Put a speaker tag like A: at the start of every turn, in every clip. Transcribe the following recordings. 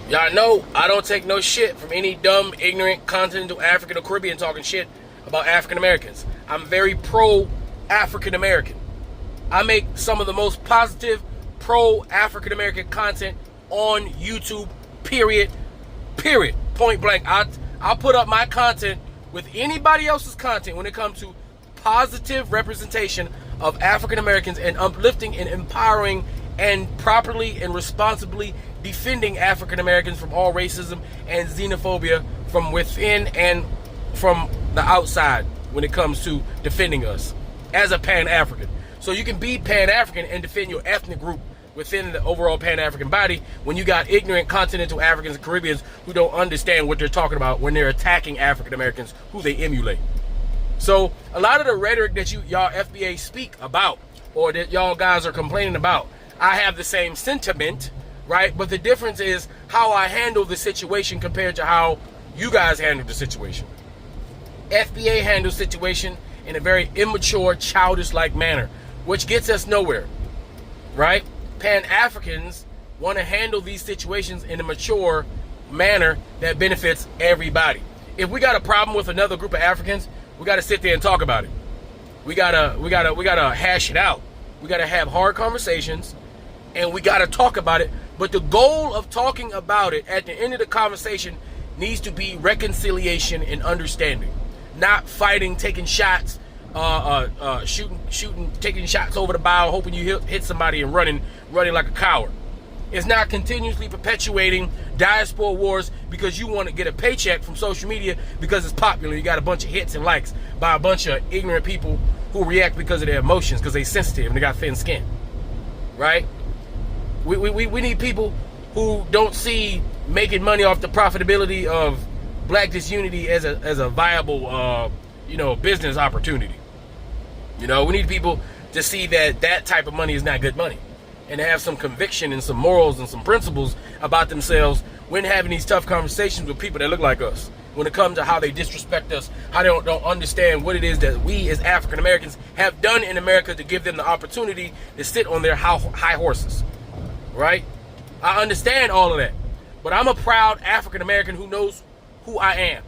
A: Y'all know I don't take no shit from any dumb, ignorant, continental African or Caribbean talking shit about African Americans. I'm very pro-African American. I make some of the most positive pro-African American content on YouTube, period. Point blank. I'll put up my content with anybody else's content when it comes to positive representation of African Americans and uplifting and empowering and properly and responsibly defending African Americans from all racism and xenophobia from within and from the outside when it comes to defending us as a Pan-African. So you can be Pan-African and defend your ethnic group within the overall Pan-African body when you got ignorant continental Africans and Caribbeans who don't understand what they're talking about when they're attacking African Americans who they emulate. So a lot of the rhetoric that y'all FBA speak about or that y'all guys are complaining about, I have the same sentiment, right? But the difference is how I handle the situation compared to how you guys handle the situation. FBA handles situation in a very immature, childish-like manner, which gets us nowhere, right? Pan-Africans want to handle these situations in a mature manner that benefits everybody. If we got a problem with another group of Africans, we got to sit there and talk about it. We gotta hash it out. We gotta have hard conversations, and we gotta talk about it. But the goal of talking about it at the end of the conversation needs to be reconciliation and understanding, not fighting, taking shots, shooting, taking shots over the bow, hoping you hit somebody and running like a coward. It's not continuously perpetuating diaspora wars because you want to get a paycheck from social media because it's popular. You got a bunch of hits and likes by a bunch of ignorant people who react because of their emotions, because they're sensitive and they got thin skin, right? We need people who don't see making money off the profitability of black disunity as a viable business opportunity. We need people to see that type of money is not good money, and to have some conviction and some morals and some principles about themselves when having these tough conversations with people that look like us. When it comes to how they disrespect us, how they don't understand what it is that we as African Americans have done in America to give them the opportunity to sit on their high horses, right? I understand all of that, but I'm a proud African American who knows who I am.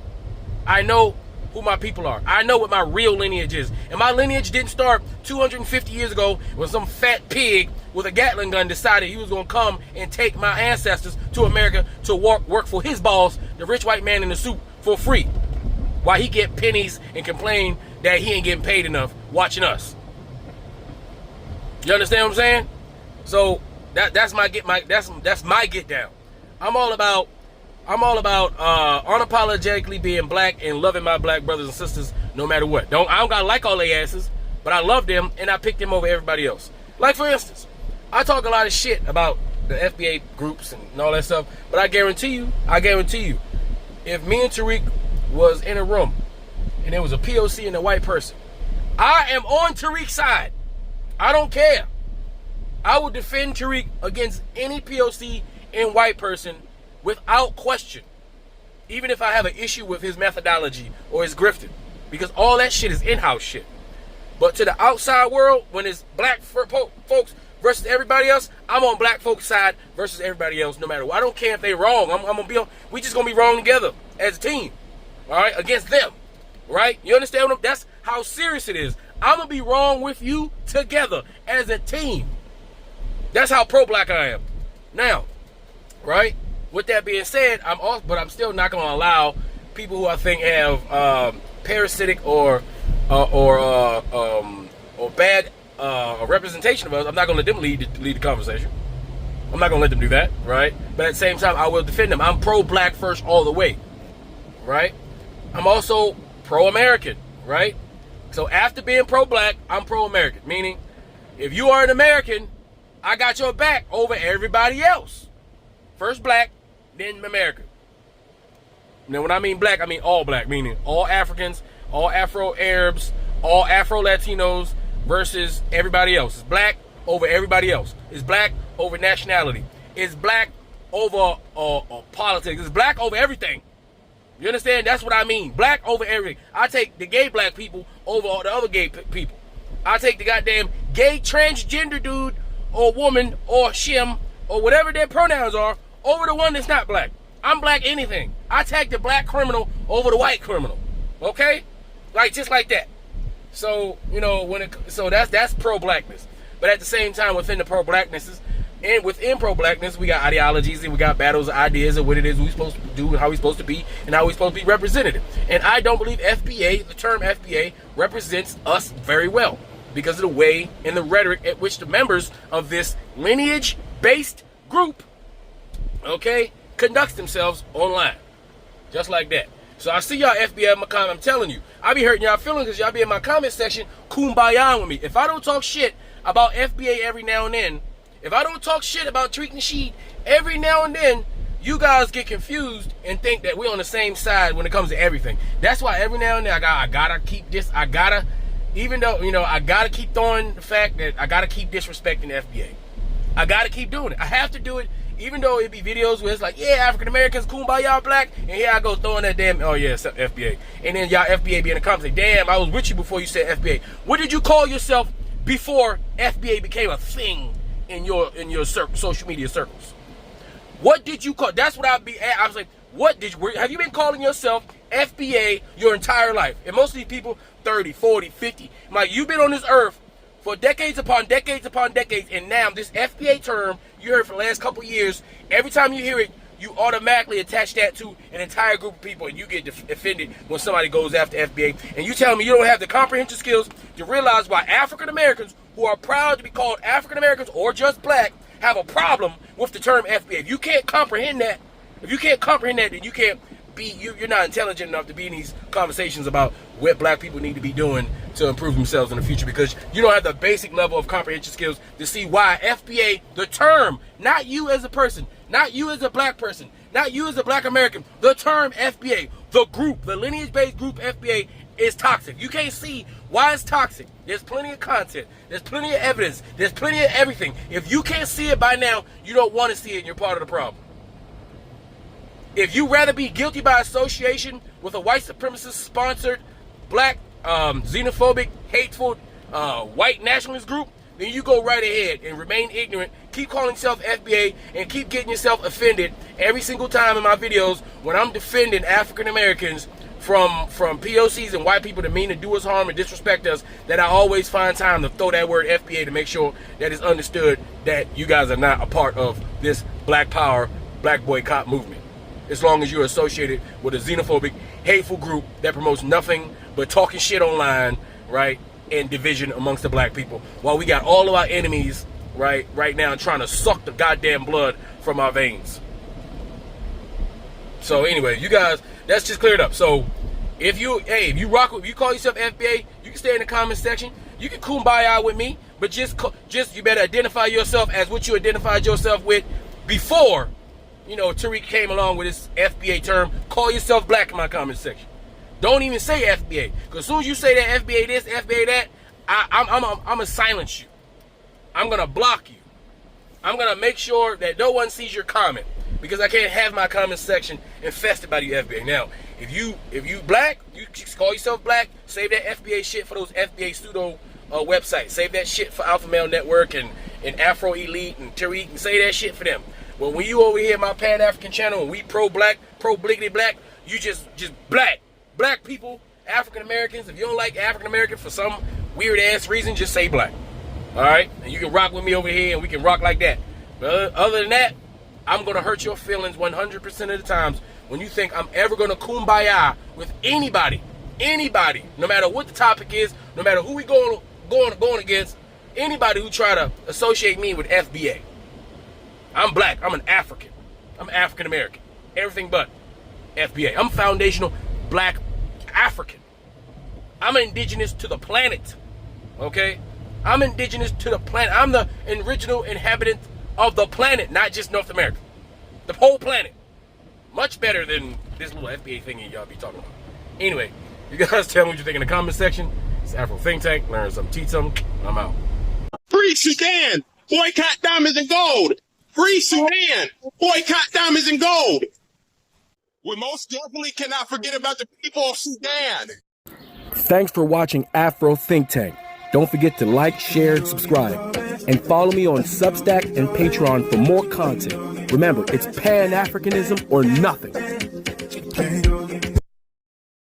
A: I know who my people are. I know what my real lineage is. And my lineage didn't start 250 years ago when some fat pig with a Gatling gun decided he was going to come and take my ancestors to America to work for his boss, the rich white man in the suit, for free, while he get pennies and complain that he ain't getting paid enough watching us. You understand what I'm saying? So that's my get down. I'm all about unapologetically being black and loving my black brothers and sisters no matter what. I don't gotta like all their asses, but I love them and I pick them over everybody else. Like, for instance, I talk a lot of shit about the FBA groups and all that stuff, but I guarantee you, if me and Tariq was in a room and there was a POC and a white person, I am on Tariq's side. I don't care. I will defend Tariq against any POC and white person without question, even if I have an issue with his methodology or his grifting, because all that shit is in-house shit. But to the outside world, when it's black folks versus everybody else, I'm on black folks' side versus everybody else, no matter what. I don't care if they wrong. I'm gonna be on. We just gonna be wrong together as a team, all right, against them, right? You understand? That's how serious it is. I'm gonna be wrong with you together as a team. That's how pro-black I am. Now, right? With that being said, I'm still not gonna allow people who I think have parasitic or bad representation of us. I'm not gonna let them lead the conversation. I'm not gonna let them do that, right? But at the same time, I will defend them. I'm pro-black first all the way, right? I'm also pro-American, right? So after being pro-black, I'm pro-American, meaning if you are an American, I got your back over everybody else. First black, then American. Now, when I mean black, I mean all black, meaning all Africans, all Afro-Arabs, all Afro-Latinos versus everybody else. It's black over everybody else. It's black over nationality. It's black over politics. It's black over everything. You understand? That's what I mean. Black over everything. I take the gay black people over all the other gay people. I take the goddamn gay transgender dude or woman or shim or whatever their pronouns are over the one that's not black. I'm black anything. I tag the black criminal over the white criminal. Okay? Like, just like that. So, you know, so that's pro-blackness. But at the same time, within the pro-blacknesses, and within pro-blackness, we got ideologies and we got battles of ideas of what it is we're supposed to do and how we're supposed to be and how we're supposed to be represented. And I don't believe FBA, the term FBA, represents us very well because of the way and the rhetoric at which the members of this lineage-based group, okay, conducts themselves online. Just like that. So I see y'all FBA in my comment. I'm telling you, I be hurting y'all feelings because y'all be in my comment section kumbaya with me. If I don't talk shit about FBA every now and then, if I don't talk shit about Tariq Nasheed every now and then, you guys get confused and think that we're on the same side when it comes to everything. That's why every now and then I gotta keep this. Even though, you know, I gotta keep throwing the fact that I gotta keep disrespecting the FBA. I gotta keep doing it. I have to do it, even though it be videos where it's like, yeah, African Americans, kumbaya, black, and here I go throwing that damn, oh yeah, FBA. And then y'all FBA be in the comments say, damn, I was with you before you said FBA. What did you call yourself before FBA became a thing in your social media circles? What did you call? That's what I'd be at. I was like, have you been calling yourself FBA your entire life? And most of these people, 30, 40, 50, like, you've been on this earth for decades upon decades upon decades, and now this FBA term you heard for the last couple years, every time you hear it, you automatically attach that to an entire group of people, and you get offended when somebody goes after FBA. And you tell me you don't have the comprehensive skills to realize why African Americans who are proud to be called African Americans or just black have a problem with the term FBA. If you can't comprehend that, then you can't be, you're not intelligent enough to be in these conversations about what black people need to be doing to improve themselves in the future, because you don't have the basic level of comprehension skills to see why FBA, the term, not you as a person, not you as a black person, not you as a black American, the term FBA, the group, the lineage-based group FBA is toxic. You can't see why it's toxic. There's plenty of content. There's plenty of evidence. There's plenty of everything. If you can't see it by now, you don't want to see it and you're part of the problem. If you rather be guilty by association with a white supremacist-sponsored, black, xenophobic, hateful, white nationalist group, then you go right ahead and remain ignorant. Keep calling yourself FBA and keep getting yourself offended every single time in my videos when I'm defending African Americans from POCs and white people that mean to do us harm and disrespect us, that I always find time to throw that word FBA to make sure that it's understood that you guys are not a part of this black power, black boycott movement. As long as you're associated with a xenophobic, hateful group that promotes nothing but talking shit online, right, and division amongst the black people, while we got all of our enemies, right now trying to suck the goddamn blood from our veins. So anyway, you guys, that's just cleared up. So if you call yourself FBA, you can stay in the comment section. You can kumbaya with me, but just you better identify yourself as what you identified yourself with before, you know, Tariq came along with this FBA term. Call yourself black in my comment section. Don't even say FBA, because as soon as you say that FBA this, FBA that, I'm gonna silence you. I'm gonna block you. I'm gonna make sure that no one sees your comment, because I can't have my comment section infested by the FBA. Now, if you black, you just call yourself black. Save that FBA shit for those FBA pseudo websites. Save that shit for Alpha Male Network and Afro Elite and Tariq, and say that shit for them. But when you over here my Pan African channel and we pro black, pro bliggity black, you just black. Black people, African Americans. If you don't like African American for some weird ass reason, just say black. Alright? And you can rock with me over here and we can rock like that. But other than that, I'm going to hurt your feelings 100% of the times when you think I'm ever going to kumbaya with anybody, no matter what the topic is, no matter who we going against, anybody who try to associate me with FBA. I'm black. I'm an African. I'm African American. Everything but FBA. I'm foundational black African. I'm indigenous to the planet. Okay? I'm indigenous to the planet. I'm the original inhabitant of the planet, not just North America. The whole planet. Much better than this little FBA thingy y'all be talking about. Anyway, you guys tell me what you think in the comment section. It's Afro Think Tank. Learn something, teach something. I'm out.
B: Free Sudan. Boycott diamonds and gold. Free Sudan. Boycott diamonds and gold. We most definitely cannot forget about the people of Sudan.
C: Thanks for watching Afro Think Tank. Don't forget to like, share, and subscribe. And follow me on Substack and Patreon for more content. Remember, it's Pan-Africanism or nothing.